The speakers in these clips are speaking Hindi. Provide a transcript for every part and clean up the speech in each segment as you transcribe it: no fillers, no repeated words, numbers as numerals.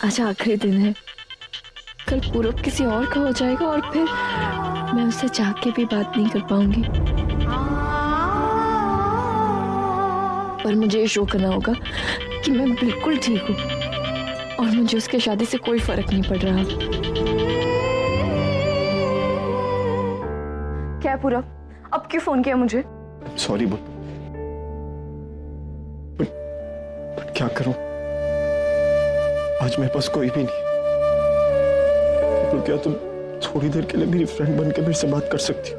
आज आखिरी दिन है, कल पूरब किसी और का हो जाएगा और फिर मैं उससे चाह के भी बात नहीं कर पाऊंगी। पर मुझे ये शो करना होगा कि मैं बिल्कुल ठीक हूँ और मुझे उसके शादी से कोई फर्क नहीं पड़ रहा। क्या है पूरब, अब क्यों फोन किया मुझे? सॉरी बोल, but क्या करूं? आज मेरे पास कोई भी नहीं। तो क्या तुम थोड़ी देर के लिए मेरी फ्रेंड बन के मेरे से बात कर सकती हो?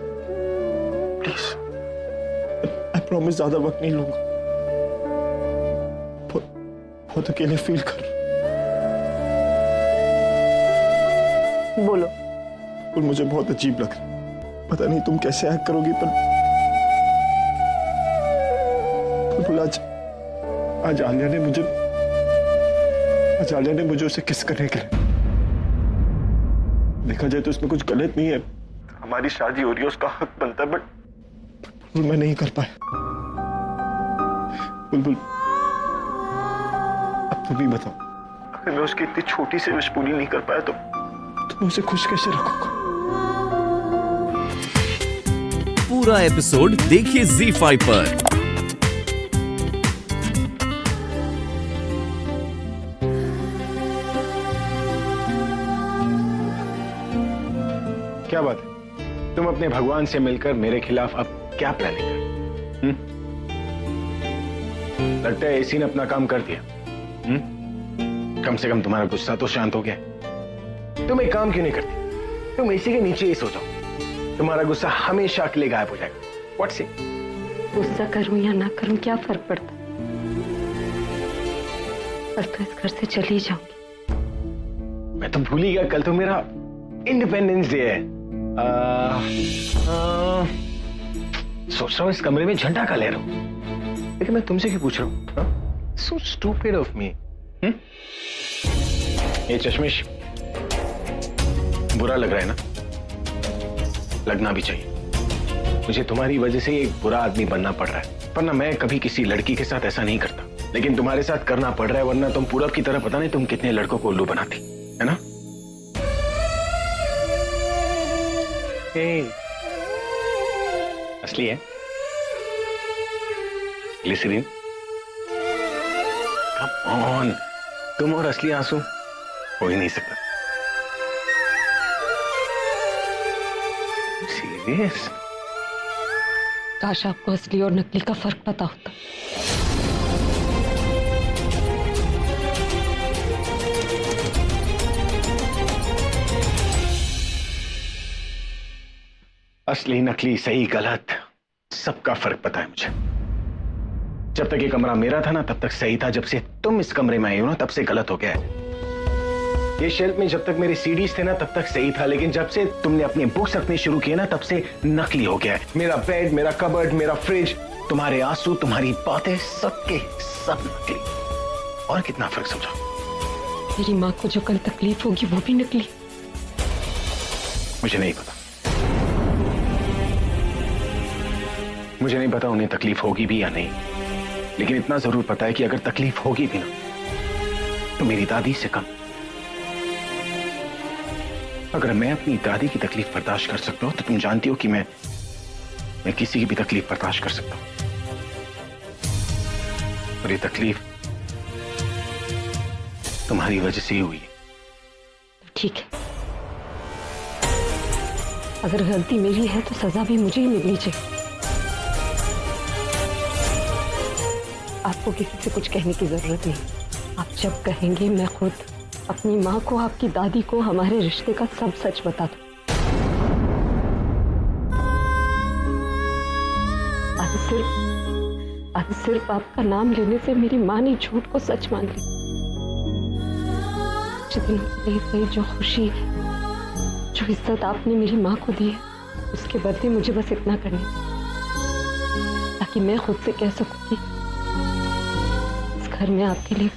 प्लीज, आई प्रॉमिस ज्यादा वक्त नहीं लूंगा। बहुत अकेले फील कर। बोलो। और मुझे बहुत अजीब लग रहा है, पता नहीं तुम कैसे एक्ट करोगी, पर आज आलिया ने मुझे उसे किस करने के लिए, देखा जाए तो इसमें कुछ गलत नहीं है, हमारी शादी हो रही है, उसका हक बनता है, बट मैं नहीं कर पाया। बुलबुल, अब तुम ही बताओ, अगर मैं उसकी इतनी छोटी सी विश पूरी नहीं कर पाया तो मैं उसे खुश कैसे रखूंगा? पूरा एपिसोड देखिए ZEE5 पर। क्या बात है, तुम अपने भगवान से मिलकर मेरे खिलाफ अब क्या प्लानिंग कर? लगता है एसी ने अपना काम कर दिया। कम से कम तुम्हारा गुस्सा तो शांत हो गया। तुम एक काम क्यों नहीं करती, तुम एसी के नीचे ही सो जाओ, तुम्हारा गुस्सा हमेशा के लिए गायब हो जाएगा। व्हाट से? गुस्सा करूं या ना करूं क्या फर्क पड़ता, पर तो इस घर से चली जाऊंगी। मैं तो भूल ही गया, कल तो मेरा इंडिपेंडेंस डे है। सोच रहा हूँ इस कमरे में झंडा का ले रहा हूं, लेकिन मैं तुमसे क्यों पूछ रहा हूँ? So stupid of me. ये चश्मिश बुरा लग रहा है ना? लगना भी चाहिए। मुझे तुम्हारी वजह से एक बुरा आदमी बनना पड़ रहा है, वरना मैं कभी किसी लड़की के साथ ऐसा नहीं करता, लेकिन तुम्हारे साथ करना पड़ रहा है, वरना तुम पूरब की तरह पता नहीं तुम कितने लड़कों को उल्लू बनाती, है ना? असली है ग्लिसरीन। कम ऑन, तुम और असली आंसू हो ही नहीं सकता। सीरियस? काश आपको असली और नकली का फर्क पता होता। असली नकली सही गलत सबका फर्क पता है मुझे। जब तक ये कमरा मेरा था ना तब तक सही था, जब से तुम इस कमरे में आई हो ना तब से गलत हो गया है। ये शेल्फ में जब तक मेरे सीडीज थे ना तब तक सही था, लेकिन जब से तुमने अपनी बुक्स रखनी शुरू किए ना तब से नकली हो गया है। मेरा बेड, मेरा कबर्ड, मेरा फ्रिज, तुम्हारे आंसू, तुम्हारी बातें, सबके सब नकली। और कितना फर्क समझो? मेरी माँ को जो कल तकलीफ होगी वो भी नकली। मुझे नहीं पता, मुझे नहीं पता उन्हें तकलीफ होगी भी या नहीं, लेकिन इतना जरूर पता है कि अगर तकलीफ होगी भी ना तो मेरी दादी से कम। अगर मैं अपनी दादी की तकलीफ बर्दाश्त कर सकता हूं तो तुम जानती हो कि मैं किसी की भी तकलीफ बर्दाश्त कर सकता हूं। और ये तकलीफ तुम्हारी वजह से ही हुई है। ठीक है, अगर गलती मेरी है तो सजा भी मुझे ही मिलनी चाहिए। आपको किसी से कुछ कहने की जरूरत नहीं। आप जब कहेंगे मैं खुद अपनी माँ को, आपकी दादी को हमारे रिश्ते का सब सच बता दूं। आज सिर्फ आपका नाम लेने से मेरी माँ ने झूठ को सच मान ली। जितनी जो खुशी, जो इज्जत आपने मेरी माँ को दी है, उसके बदले मुझे बस इतना करना ताकि मैं खुद से कह सकूं कि घर में आपके लिए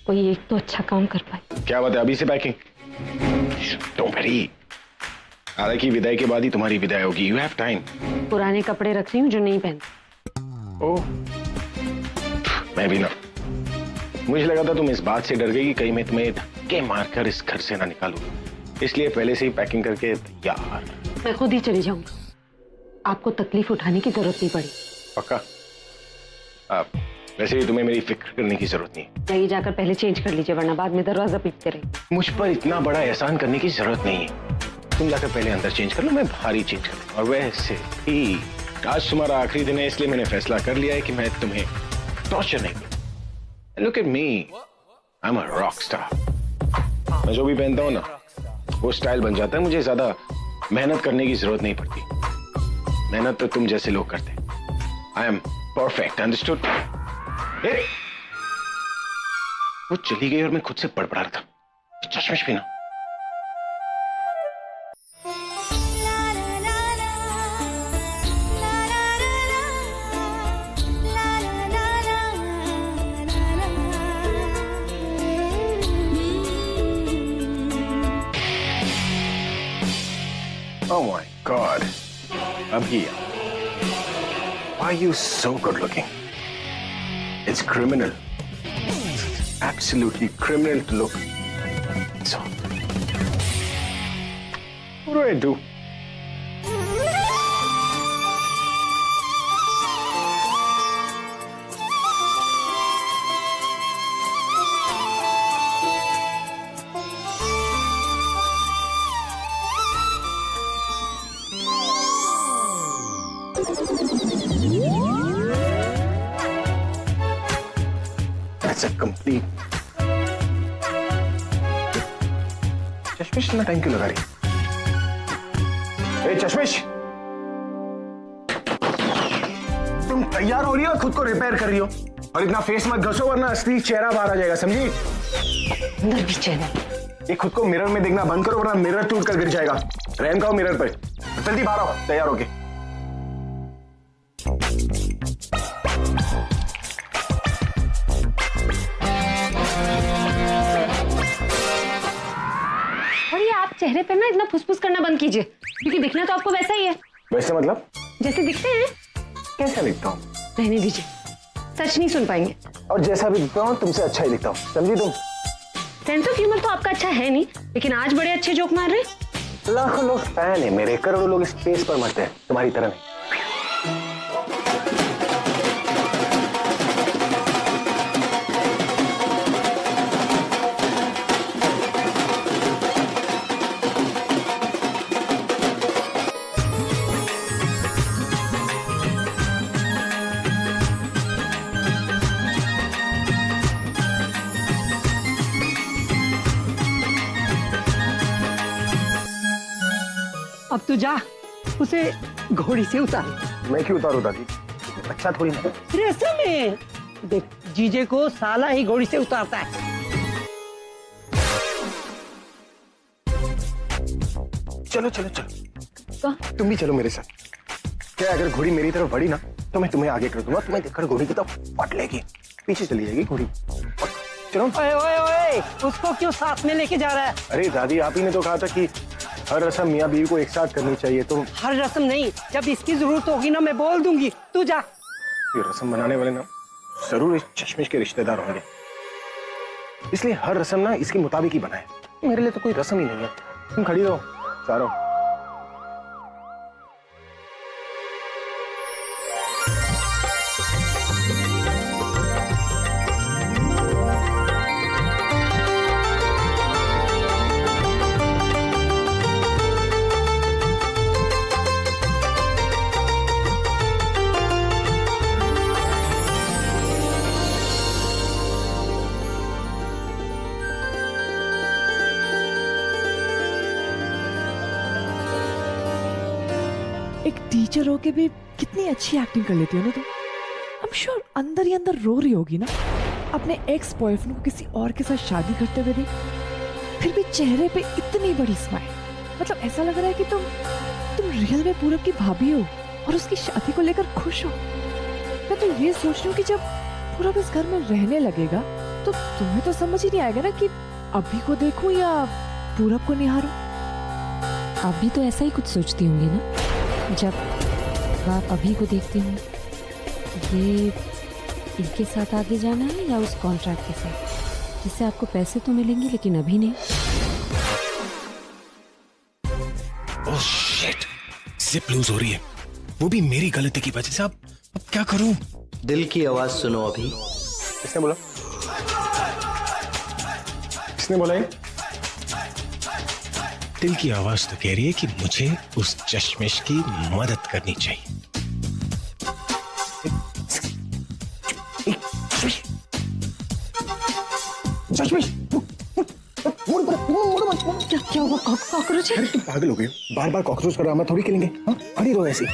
कोई एक तो अच्छा काम कर पाए। क्या बात है, अभी से पैकिंग? डोंट वरी, आधा की विदाई के बाद ही तुम्हारी विदाई होगी। You have time. पुराने कपड़े रख रही हूँ जो नहीं पहनती। ओह, मैं भी ना। मुझे लगा था तुम इस बात से डर गई कि कहीं मैं तुम्हें धक्के मारकर इस घर से ना निकालूं, इसलिए पहले से ही पैकिंग करके तैयार। मैं खुद ही चली जाऊंगी, आपको तकलीफ उठाने की जरूरत नहीं पड़ी। पक्का? आप वैसे ही तुम्हें मेरी फिक्र करने की जरूरत नहीं। जाइए, जाकर पहले चेंज कर लीजिए, वरना बाद में दरवाजा पीटते रहिए। मुझ पर इतना बड़ा एहसान करने की जरूरत नहीं है। तुम जाकर पहले अंदर चेंज कर लो, मैं बाहर ही चेंज कर लूं। और वैसे भी आज तुम्हारा आखिरी दिन है, इसलिए मैंने फैसला कर लिया है कि मैं तुम्हें टॉर्चर नहीं करूं। Look at me, I am a rock star. मैं जो भी पहनता हूं ना, वो स्टाइल बन जाता है। मुझे ज्यादा मेहनत करने की जरूरत नहीं पड़ती। मेहनत तो तुम जैसे लोग करते हैं। I am perfect, understood? वो चली गई और मैं खुद से बड़बड़ा रहा था। चश्मिश भी ना। Oh my God, Abhi, why are you so good looking? It's criminal. Absolutely criminal to look so. What do I do? That's a complete. चश्मिश इतना टाइम क्यों लगा रही? ए चश्मिश, तुम तैयार हो रही हो, खुद को रिपेयर कर रही हो, और इतना फेस मत घसो वरना असली चेहरा बाहर आ जाएगा, समझी? अंदर भी चैनल। ये खुद को मिरर में देखना बंद करो वरना मिरर टूट कर गिर जाएगा। रहम खाओ मिरर पे। जल्दी बाहर आओ, तैयार होके। और ये आप चेहरे पे ना इतना फुसफुस करना बंद कीजिए, क्योंकि दिखना तो आपको वैसा ही है। वैसे मतलब? जैसे दिखते हैं। कैसा दिखता हूँ? रहने दीजिए, सच नहीं सुन पाएंगे। और जैसा भी दिखता हूँ तुमसे अच्छा ही दिखता हूँ, समझी तुम? सेंस ऑफ ह्यूमर तो आपका अच्छा है नहीं, लेकिन आज बड़े अच्छे जोक मार रहे हैं। लाखों लोग फैन है मेरे, करोड़ों लोग इस स्पेस पर मरते हैं, तुम्हारी तरह नहीं। अब तू जा, उसे घोड़ी से उतार। मैं क्यों उतारू दादी? अच्छा थोड़ी ना। रेशम में देख, जीजे को साला ही घोड़ी से उतारता है। चलो चलो चलो, तुम भी चलो मेरे साथ। क्या अगर घोड़ी मेरी तरफ बढ़ी ना तो मैं तुम्हें आगे कर दूंगा, तुम्हें देखकर घोड़ी की तरफ पट लेगी, पीछे चली जाएगी घोड़ी। चलो। ओए ओए ओए, उसको क्यों साथ में लेके जा रहा है? अरे दादी, आप ही ने तो कहा था कि हर रस्म मियाँ बीवी को एक साथ करनी चाहिए, तो हर रस्म नहीं, जब इसकी जरूरत होगी ना मैं बोल दूंगी। तू जा। ये रस्म बनाने वाले ना जरूर इस चश्मिश के रिश्तेदार होंगे, इसलिए हर रस्म ना इसके मुताबिक ही बनाए। मेरे लिए तो कोई रस्म ही नहीं है। तुम खड़ी रहो, जा रहा हूं। एक टीचर होके भी कितनी अच्छी एक्टिंग कर लेती हो ना तुम। आई एम श्योर अंदर ही अंदर रो रही होगी ना अपने एक्स बॉयफ्रेंड को किसी और के साथ शादी करते हुए देख, फिर भी चेहरे पे इतनी बड़ी स्माइल। मतलब ऐसा लग रहा है कि तुम रियल में पूरब की भाभी हो और उसकी शादी को लेकर खुश हो। मैं तो ये सोच रही हूँ कि जब पूरब इस घर में रहने लगेगा तो तुम्हें तो समझ ही नहीं आएगा ना कि अभी को देखूं या पूरब को निहारूं। आप भी तो ऐसा ही कुछ सोचती होंगी ना जब आप अभी को देखती हूँ। ये इनके साथ आगे जाना है या उस कॉन्ट्रैक्ट के साथ? जिससे आपको पैसे तो मिलेंगे लेकिन अभी नहीं। ओह शिट, जिप लूज हो रही है, वो भी मेरी गलती की वजह से। अब क्या करूं? दिल की आवाज सुनो अभी। किसने बोला? किसने बोला ये? दिल की आवाज तो कह रही है कि मुझे उस चश्मिश की मदद करनी चाहिए। चश्मिश, क्या हुआ? कॉकरोच है? अरे तुम पागल हो गए, बार बार कॉकरोच का ड्रामा थोड़ी खेलेंगे। हाँ, खड़ी रहो ऐसे।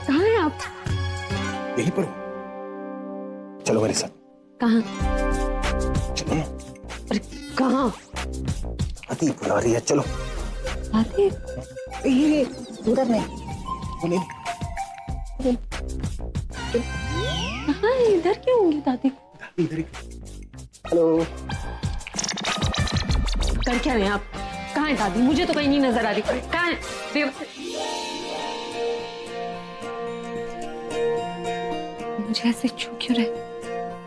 कहाँ हैं आप? यहीं पर हो, चलो मेरे साथ। कहाँ? चलो ना। अरे कहाँ? आती बुला रही है, चलो। आती? ये उधर नहीं। कहाँ है? इधर क्यों होंगी दादी? इधर ही। हेलो। कर क्या रहे हैं आप? कहाँ है दादी? मुझे तो कहीं नहीं नजर आ रही। कहाँ है? मुझे ऐसे छू क्यों रहे?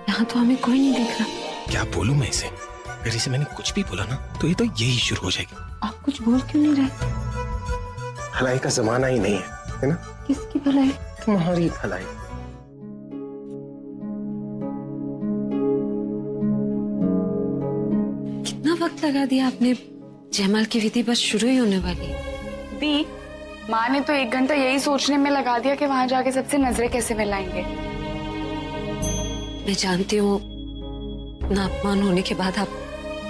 यहाँ तो हमें कोई नहीं देख रहा। क्या बोलूं मैं इसे? अगर इसे मैंने कुछ भी बोला ना तो ये तो यही शुरू हो जाएगी। आप कुछ बोल क्यों नहीं रहे? भलाई का जमाना ही नहीं है ना? किसकी भलाई? तुम्हारी भलाई। कितना वक्त लगा दिया आपने? जयमाल की विधि बस शुरू ही होने वाली है। दी, माँ ने तो 1 घंटा यही सोचने में लगा दिया कि वहां जाके सबसे नजरें कैसे मिलाएंगे। मैं जानती हूँ ना, अपमान होने के बाद आप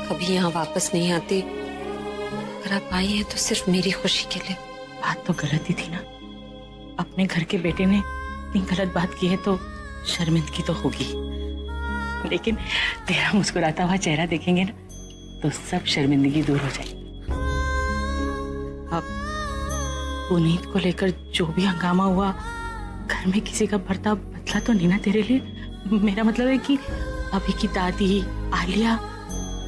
कभी यहाँ वापस नहीं आती। अगर आप आई हैं तो सिर्फ मेरी खुशी के लिए। बात तो गलत ही थी ना। अपने घर के बेटे ने इतनी गलत बात की है तो शर्मिंदगी तो होगी, लेकिन तेरा मुस्कुराता हुआ चेहरा देखेंगे ना तो सब शर्मिंदगी दूर हो जाएगी। अब पुनीत को लेकर जो भी हंगामा हुआ, घर में किसी का बर्ताव बदला तो नहीं ना तेरे लिए? मेरा मतलब है कि अभी की दादी, आलिया,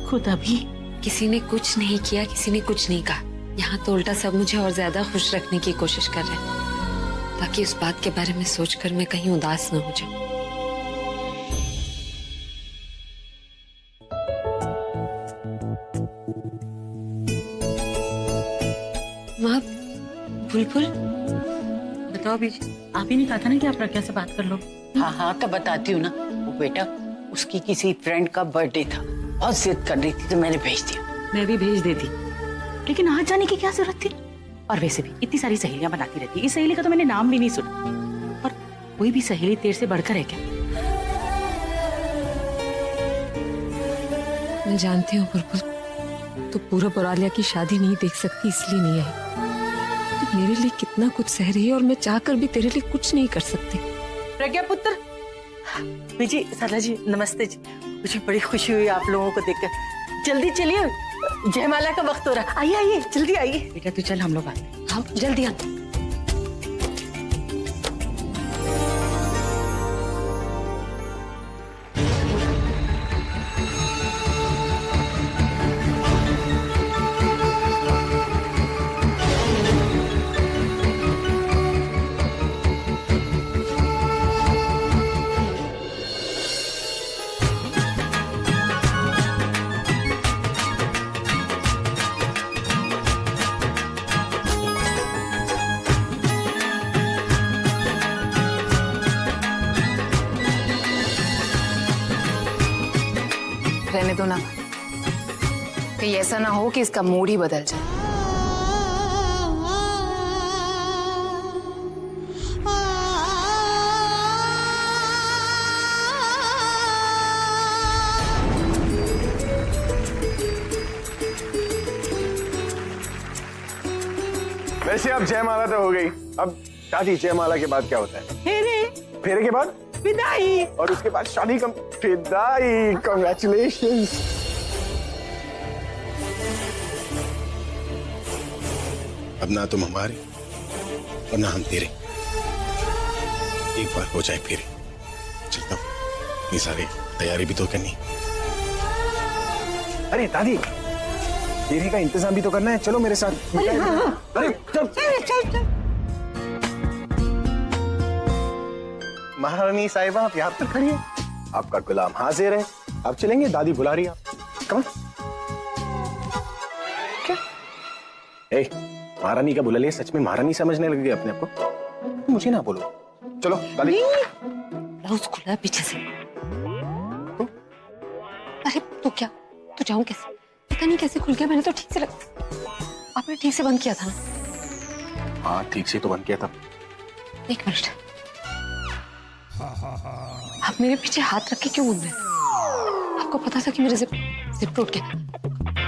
खुद अभी। किसी ने कुछ नहीं किया, किसी ने कुछ नहीं कहा। यहाँ तो उल्टा सब मुझे और ज्यादा खुश रखने की कोशिश कर रहे हैं, ताकि उस बात के बारे में सोचकर मैं कहीं उदास न हो जाऊं। माँ, बुलबुल, बताओ बीजी, आप ही नहीं कहा था ना कि आप प्रज्ञा से बात कर लो? हाँ तो बताती हूँ ना। वो बेटा, उसकी किसी फ्रेंड का बर्थडे था, बहुत जिद कर रही थी तो मैंने भेज दिया। मैं भी भेज देती, लेकिन आज जाने की क्या जरूरत थी? और वैसे भी इतनी सारी सहेलियां बनाती रहती, इस सहेली का तो मैंने नाम भी नहीं सुना। और कोई भी सहेली तेरे से बढ़कर है क्या? मैं जानती हूँ बुलबुल, तो पूरा पुरालिया की शादी नहीं देख सकती इसलिए नहीं आई। तो मेरे लिए कितना कुछ सह रही है और मैं चाहकर भी तेरे लिए कुछ नहीं कर सकती। प्रज्ञा पुत्र, विजय, सरला जी, नमस्ते जी। मुझे बड़ी खुशी हुई आप लोगों को देखकर। जल्दी चलिए, जयमाला का वक्त हो रहा है। आइए आइए, जल्दी आइए। बेटा तू चल, हम लोग आते हैं। हाँ जल्दी आ। रहने दो ना, कहीं ऐसा ना हो कि इसका मूड ही बदल जाए। वैसे अब जयमाला तो हो गई, अब दादी जयमाला के बाद क्या होता है? फेरे के बाद विदाई, और उसके बाद शादी का विदाई। कांग्रेचुलेशंस। अब ना तुम हमारे और ना हम तेरे। एक बार हो जाए फिर चलता हूँ, ये सारी तैयारी भी तो करनी। अरे दादी, फेरे का इंतजाम भी तो करना है, चलो मेरे साथ। अरे चल। महारानी साहिबा आप यहाँ पर खड़ी है, आपका गुलाम हाजिर है, आप चलेंगे, दादी बुला रही है आप। कम क्या महारानी का बुला लिया, सच में महारानी समझने लग गए अपने आप को। मुझे ना बोलो, चलो दादी। ब्लाउज खुला है पीछे से। अरे तो क्या, तो जाऊं कैसे? पता नहीं कैसे खुल गया, मैंने तो ठीक से आपने ठीक से बंद किया था ना? हाँ ठीक से तो बंद किया था। एक मिनट, आप मेरे पीछे हाथ रख के क्यों घूम रहे थे? आपको पता था कि मेरे जिप टूट गया?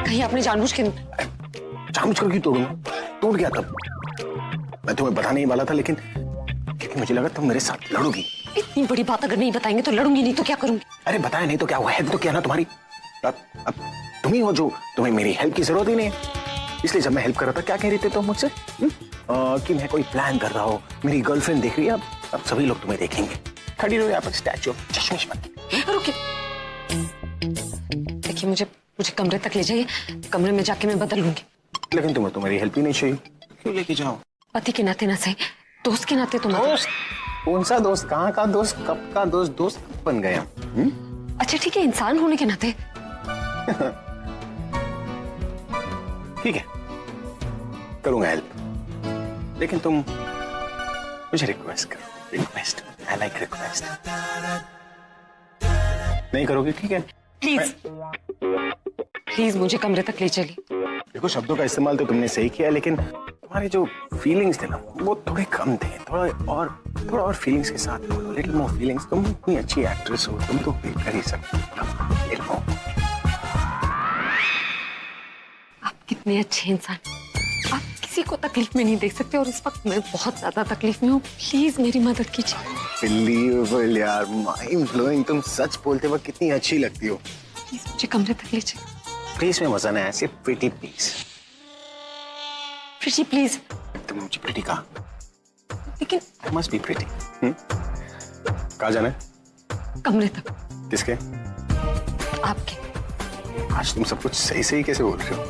कहीं आपने जानबूझ के? जानबूझ कर क्यों तोड़ूंगा? टूट गया तब, मैं तुम्हें बताने ही वाला था, लेकिन क्योंकि मुझे लगा तुम मेरे साथ लड़ोगी। इतनी बड़ी बात अगर नहीं बताएंगे तो लड़ूंगी, नहीं तो क्या करूंगी? अरे बताया नहीं तो क्या हुआ, हेल्प तो किया ना तुम्हारी। अब तुम ही हो जो, तुम्हें मेरी हेल्प की जरूरत ही नहीं है। इसलिए जब मैं हेल्प कर रहा था क्या कह रही थी तुम मुझसे? कि मैं कोई प्लान कर रहा हूँ, मेरी गर्लफ्रेंड देख रही है, अब सभी लोग तुम्हें देखेंगे। खड़ी रहो यहाँ पर स्टैचू ऑफ चश्मिश बन के। रुकिए, देखिए मुझे कमरे तक ले जाइए, कमरे में जाके मैं बदल लूंगी। लेकिन तुम्हें तो मेरी हेल्प ही नहीं चाहिए, क्यों लेके जाओ? पति के नाते ना सही, दोस्त के नाते तुम। दोस्त? कौन सा दोस्त, कहाँ का दोस्त, कब का दोस्त, दोस्त कब बन गया? अच्छा ठीक है, इंसान होने के नाते। ठीक है, करूंगा हेल्प, लेकिन तुम मुझे रिक्वेस्ट करो। Request, I like request. नहीं करोगे? ठीक है, प्लीज प्लीज मुझे कमरे तक ले चलिए। देखो शब्दों का इस्तेमाल तो तुमने सही किया, लेकिन तुम्हारे जो फीलिंग्स थे ना वो थोड़े कम थे। थोड़ा और फीलिंग्स के साथ, लिटिल मोर फीलिंग्स। तुम इतनी अच्छी एक्ट्रेस हो, तुम तो कर ही सकते हो। आप कितने अच्छे इंसान, आप किसी को तकलीफ में नहीं देख सकते, और इस वक्त मैं बहुत ज्यादा तकलीफ में हूँ। प्लीज मेरी मदद कीजिए। बिलीवेबल यार, माइंड ब्लोइंग। तुम सच बोलते वक्त कितनी अच्छी लगती हो। प्लीज मुझे कमरे तक ले चलिए। प्लीज में मजा नहीं आया, सिर्फ प्रीटी प्लीज। Pretty please. तुम मुझे प्रीटी कहा, लेकिन आई मस्ट बी प्रीटी। कहाँ जाना है? कमरे तक। किसके? आपके। आज तुम सब कुछ सही सही कैसे बोल रहे हो?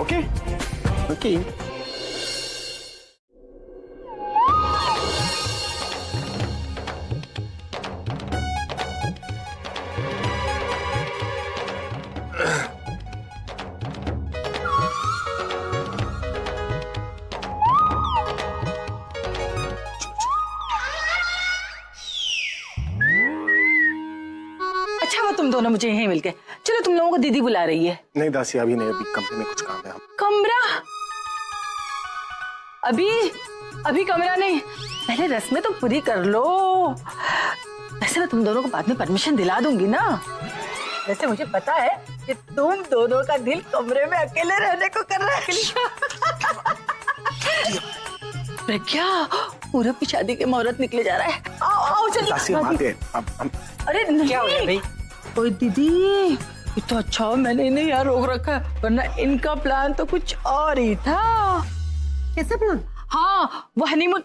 Okay okay. अच्छा वो तुम दोनों मुझे यहीं मिल गए। चलो तुम लोगों को दीदी बुला रही है। नहीं दासी, अभी नहीं, अभी कमरे में कुछ काम है। कमरा? अभी कमरा नहीं, पहले रस्में तो पूरी कर लो। वैसे मैं तुम दोनों को बाद में परमिशन दिला दूंगी ना। वैसे मुझे पता है कि तुम दोनों का दिल कमरे में अकेले रहने को कर रहा है। क्या पूरब की शादी के मुहूर्त निकले जा रहा है। आओ चलिए। अरे नहीं, क्या हो रहा है भाई? ओए दीदी, ये तो अच्छा मैंने इन्हें यहाँ रोक रखा है, वरना इनका प्लान तो कुछ और ही था। कैसा प्लान? हाँ वो हनीमून।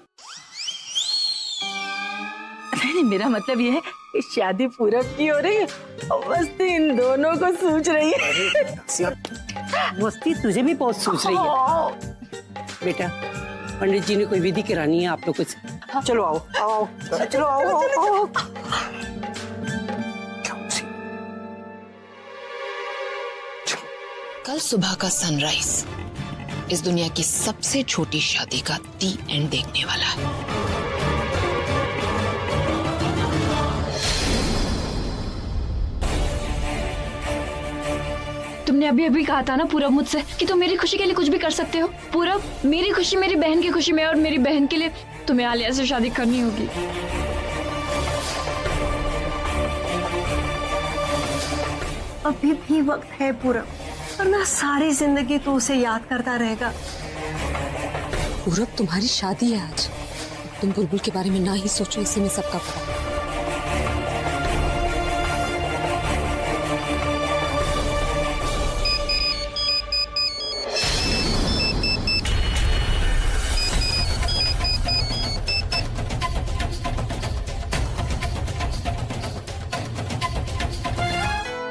नहीं मेरा मतलब ये है कि शादी पूरब की हो रही है और मस्ती इन दोनों को सूझ रही है। मस्ती तुझे भी बहुत सूझ रही है बेटा। पंडित जी ने कोई विधि करानी है आप लोगों से। चलो आओ आओ चलो आओ। कल सुबह का सनराइज इस दुनिया की सबसे छोटी शादी का दी एंड देखने वाला है। तुमने अभी अभी कहा था ना पूरब मुझसे कि तुम मेरी खुशी के लिए कुछ भी कर सकते हो। पूरब, मेरी खुशी मेरी बहन की खुशी में, और मेरी बहन के लिए तुम्हें आलिया से शादी करनी होगी। अभी भी वक्त है पूरब, वरना सारी जिंदगी तो उसे याद करता रहेगा। पूरब तुम्हारी शादी है आज, तुम बुलबुल के बारे में ना ही सोचो, इसी में सबका पता।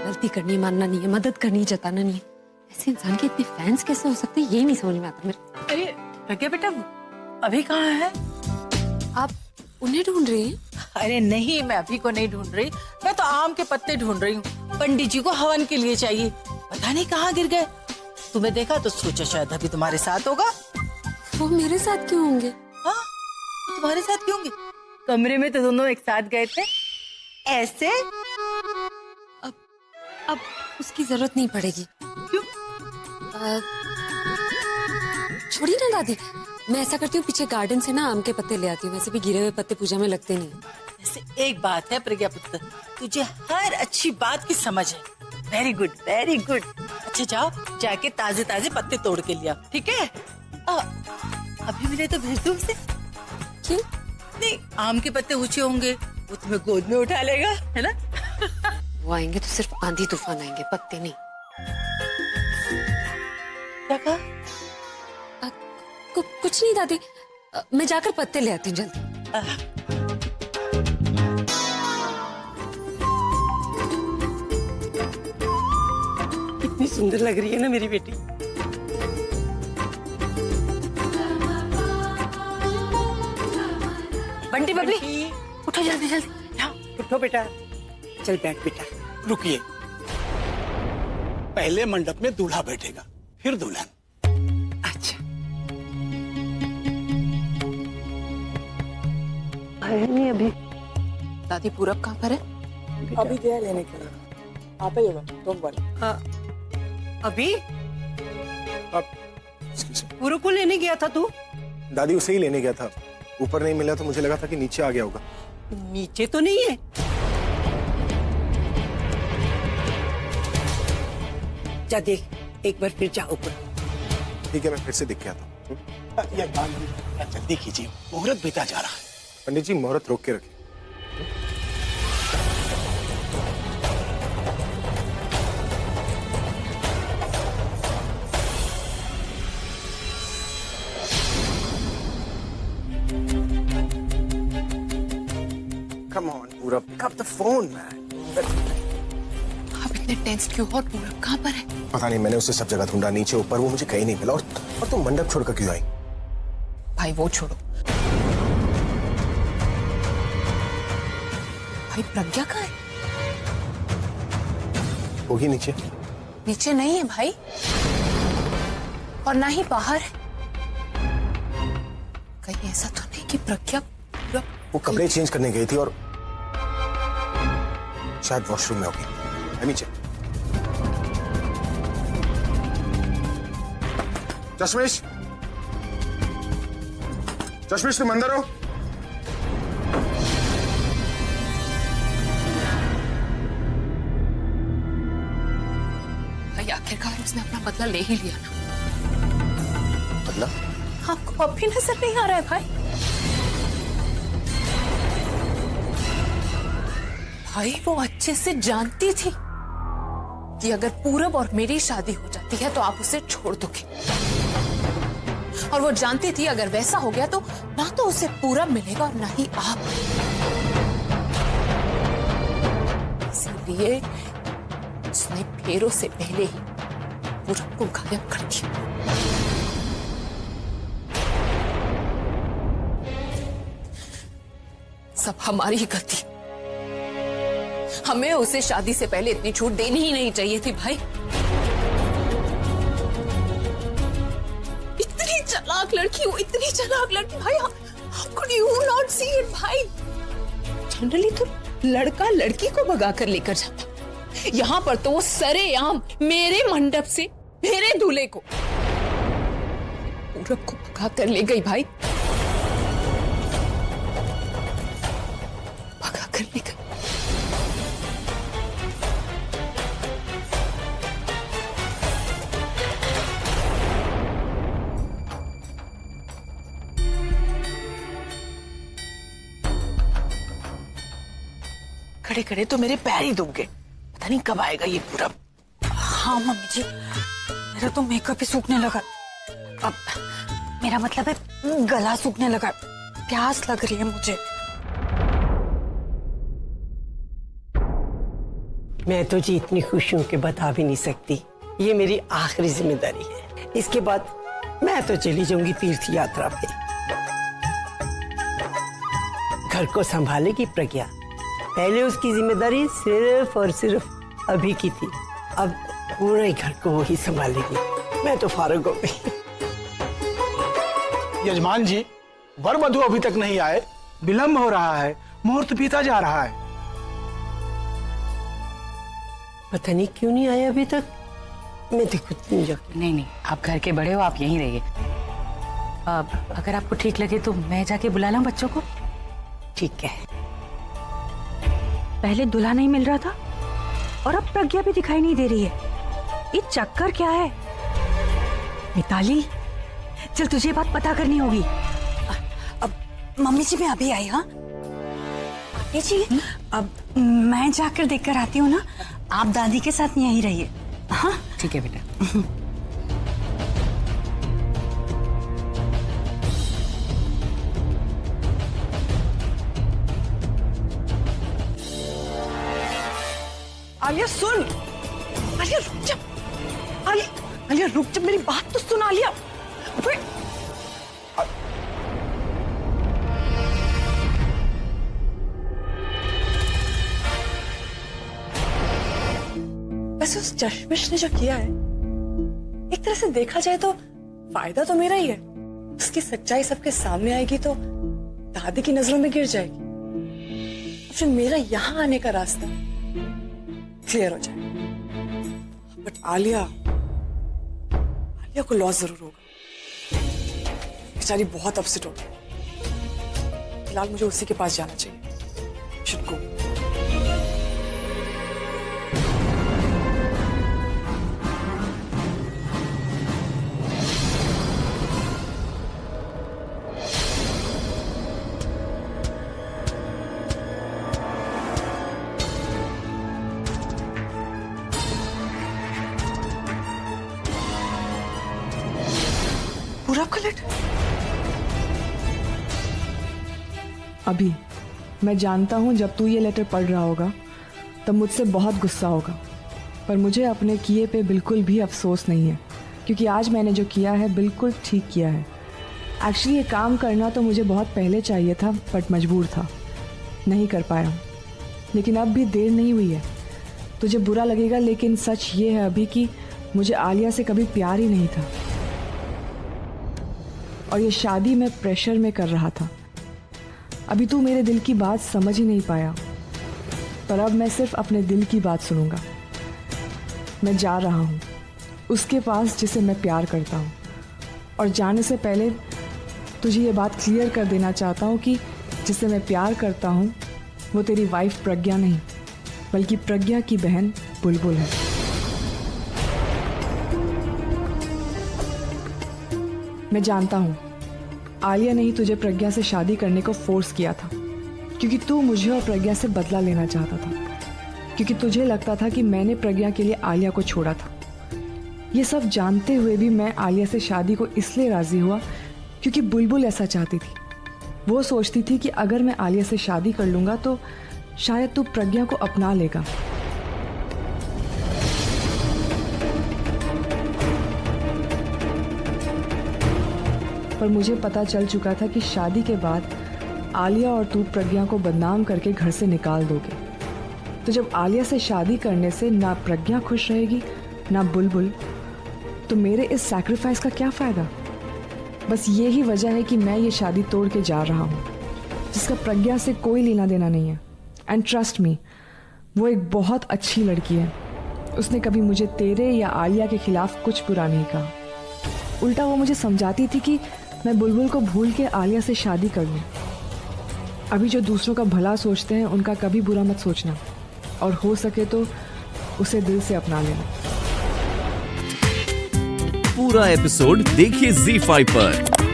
गलती करनी मानना नहीं है, मदद करनी जताना नहीं है। ऐसे इंसान के इतने फैंस कैसे हो सकते हैं, ये नहीं समझ में आता मेरे। अरे प्रज्ञा बेटा, अभी कहाँ है? उन्हें ढूंढ रही हैं? अरे नहीं, मैं अभी को नहीं ढूंढ रही, मैं तो आम के पत्ते ढूंढ रही हूँ। पंडित जी को हवन के लिए चाहिए, पता नहीं कहाँ गिर गए। तुम्हें देखा तो सोचा शायद अभी तुम्हारे साथ होगा। वो मेरे साथ क्यों होंगे? हाँ, तुम्हारे साथ क्यों होंगे? कमरे में तो दोनों एक साथ गए थे ऐसे। अब उसकी जरूरत नहीं पड़ेगी। क्यों? छोड़िए ना दादी, मैं ऐसा करती हूँ, पीछे गार्डन से ना आम के पत्ते ले आती हूँ। वैसे भी गिरे हुए पत्ते पूजा में लगते नहीं। जैसे एक बात है प्रज्ञा पुत्र, तुझे हर अच्छी बात की समझ है। Very good, very good. अच्छा जाओ, जाके ताजे ताजे पत्ते तोड़ के लिया, ठीक है? अभी मिले तो भेज दूँ उसे। क्यों? नहीं, आम के पत्ते ऊंचे होंगे, वो तुम्हें गोद में उठा लेगा, है ना? वो आएंगे तो सिर्फ आंधी तूफान आएंगे, पत्ते नहीं। क्या कहा? कुछ नहीं दादी, मैं जाकर पत्ते ले आती हूँ जल्दी। कितनी सुंदर लग रही है ना मेरी बेटी। बंटी बबली, उठो जल्दी जल्दी। उठो बेटा, चल बैठ बेटा। रुकिए, पहले मंडप में दूल्हा बैठेगा, फिर दुल्हन। अच्छा, है नहीं अभी। दादी पूरब कहाँ पर है? अभी गया लेने के लिए, आता ही होगा, डोंट वरी। अभी अब पूरू को लेने गया था तू? दादी उसे ही लेने गया था, ऊपर नहीं मिला तो मुझे लगा था कि नीचे आ गया होगा। नीचे तो नहीं है। जा देख, एक बार फिर जा ऊपर। ठीक है, मैं फिर से देख के आता हूँ। या जल्दी कीजिए, मुहूर्त बीता जा रहा है। पंडित जी, मुहूर्त रोक के रखिए। Come on, पूरब, pick up the phone, man. आप इतने टेंस क्यों हो? पूरब कहाँ पर है? पता नहीं, मैंने उसे सब जगह ढूंढा, नीचे ऊपर, वो मुझे कहीं नहीं मिला। और तुम मंडप छोड़कर क्यों आई? भाई वो छोड़ो, भाई प्रज्ञा कहाँ है? होगी नीचे। नीचे नहीं है भाई, और ना ही बाहर है। कहीं ऐसा तो नहीं कि प्रज्ञा पूरब? वो कपड़े चेंज करने गई थी और शायद वॉशरूम में होगी। नीचे। चश्मिश, चश्मिश तुम अंदर हो? भाई आखिरकार उसने अपना बदला ले ही लिया ना। बदला? आपको अब भी नजर नहीं आ रहा है भाई? भाई वो अच्छे से जानती थी कि अगर पूरब और मेरी शादी हो जाती है तो आप उसे छोड़ दोगे, और वो जानती थी अगर वैसा हो गया तो ना तो उसे पूरब मिलेगा और ना ही आप। इसीलिए उसने फेरों से पहले ही पूरब को गायब कर दिया। सब हमारी ही गलती। हमें उसे शादी से पहले इतनी छूट देनी ही नहीं चाहिए थी भाई। इतनी चालाक लड़की हो, इतनी चालाक लड़की भाई। How could you not see it भाई? जनरली तो लड़का लड़की को भगा कर लेकर जाता, यहाँ पर तो वो सरेआम मेरे मंडप से मेरे दूल्हे को, पूरब को भगा कर ले गई भाई। भगा कर ले गई। खड़े खड़े तो मेरे पैर ही दुब गए, पता नहीं कब आएगा ये पूरब। हाँ मम्मी जी, मेरा तो मेकअप ही सूखने लगा। अब मेरा मतलब है गला सूखने लगा, प्यास लग रही है मुझे। मैं तो जी इतनी खुश हूं कि बता भी नहीं सकती। ये मेरी आखिरी जिम्मेदारी है, इसके बाद मैं तो चली जाऊंगी तीर्थ यात्रा पे। घर को संभालेगी प्रज्ञा। पहले उसकी जिम्मेदारी सिर्फ और सिर्फ अभी की थी, अब पूरे घर को वही संभालेगी। मैं तो फारग हो गई। यजमान जी, वर वधू अभी तक नहीं आए, विलंब हो रहा है, मुहूर्त बीता जा रहा है। पता नहीं क्यों नहीं आया अभी तक। मैं देखो नहीं, आप घर के बड़े हो, आप यहीं रहिए। अब अगर आपको ठीक लगे तो मैं जाके बुला लाऊं बच्चों को। ठीक है। पहले दूल्हा नहीं मिल रहा था और अब प्रज्ञा भी दिखाई नहीं दे रही है। ये चक्कर क्या है? मिताली, चल तुझे बात पता करनी होगी। अब मम्मी जी, मैं अभी आई। हाँ मम्मी जी, अब मैं जाकर देखकर आती हूँ ना। आप दादी के साथ यहीं रहिए। हाँ ठीक है बेटा। आलिया सुन, आलिया रुक जा, आलिया रुक जा, मेरी बात तो सुन आलिया। वैसे उस चश्मिश ने जो किया है, एक तरह से देखा जाए तो फायदा तो मेरा ही है। उसकी सच्चाई सबके सामने आएगी तो दादी की नजरों में गिर जाएगी, फिर मेरा यहाँ आने का रास्ता क्लियर हो जाए। बट आलिया को लॉस जरूर होगा। बेचारी बहुत अपसेट होगी। फिलहाल मुझे उसी के पास जाना चाहिए। Should go. पूरा कलेक्ट। अभी मैं जानता हूं जब तू ये लेटर पढ़ रहा होगा तब मुझसे बहुत गुस्सा होगा, पर मुझे अपने किए पे बिल्कुल भी अफसोस नहीं है, क्योंकि आज मैंने जो किया है बिल्कुल ठीक किया है। एक्चुअली ये काम करना तो मुझे बहुत पहले चाहिए था, बट मजबूर था, नहीं कर पाया। लेकिन अब भी देर नहीं हुई है। तुझे बुरा लगेगा, लेकिन सच ये है अभी कि मुझे आलिया से कभी प्यार ही नहीं था, और ये शादी मैं प्रेशर में कर रहा था। अभी तू मेरे दिल की बात समझ ही नहीं पाया, पर अब मैं सिर्फ अपने दिल की बात सुनूंगा। मैं जा रहा हूँ उसके पास जिसे मैं प्यार करता हूँ, और जाने से पहले तुझे ये बात क्लियर कर देना चाहता हूँ कि जिसे मैं प्यार करता हूँ वो तेरी वाइफ प्रज्ञा नहीं, बल्कि प्रज्ञा की बहन बुलबुल है। मैं जानता हूँ आलिया ने ही तुझे प्रज्ञा से शादी करने को फोर्स किया था, क्योंकि तू मुझे और प्रज्ञा से बदला लेना चाहता था, क्योंकि तुझे लगता था कि मैंने प्रज्ञा के लिए आलिया को छोड़ा था। ये सब जानते हुए भी मैं आलिया से शादी को इसलिए राजी हुआ क्योंकि बुलबुल ऐसा चाहती थी। वो सोचती थी कि अगर मैं आलिया से शादी कर लूँगा तो शायद तू प्रज्ञा को अपना लेगा। पर मुझे पता चल चुका था कि शादी के बाद आलिया और तू प्रज्ञा को बदनाम करके घर से निकाल दोगे। तो जब आलिया से शादी करने से ना प्रज्ञा खुश रहेगी ना बुलबुल, तो मेरे इस सैक्रिफाइस का क्या फ़ायदा। बस यही वजह है कि मैं ये शादी तोड़ के जा रहा हूँ, जिसका प्रज्ञा से कोई लेना देना नहीं है। एंड ट्रस्ट मी, वो एक बहुत अच्छी लड़की है। उसने कभी मुझे तेरे या आलिया के खिलाफ कुछ बुरा नहीं कहा। उल्टा वो मुझे समझाती थी कि मैं बुलबुल को भूल के आलिया से शादी कर लूँ। अभी जो दूसरों का भला सोचते हैं उनका कभी बुरा मत सोचना, और हो सके तो उसे दिल से अपना लेना। पूरा एपिसोड देखिए ZEE5 पर।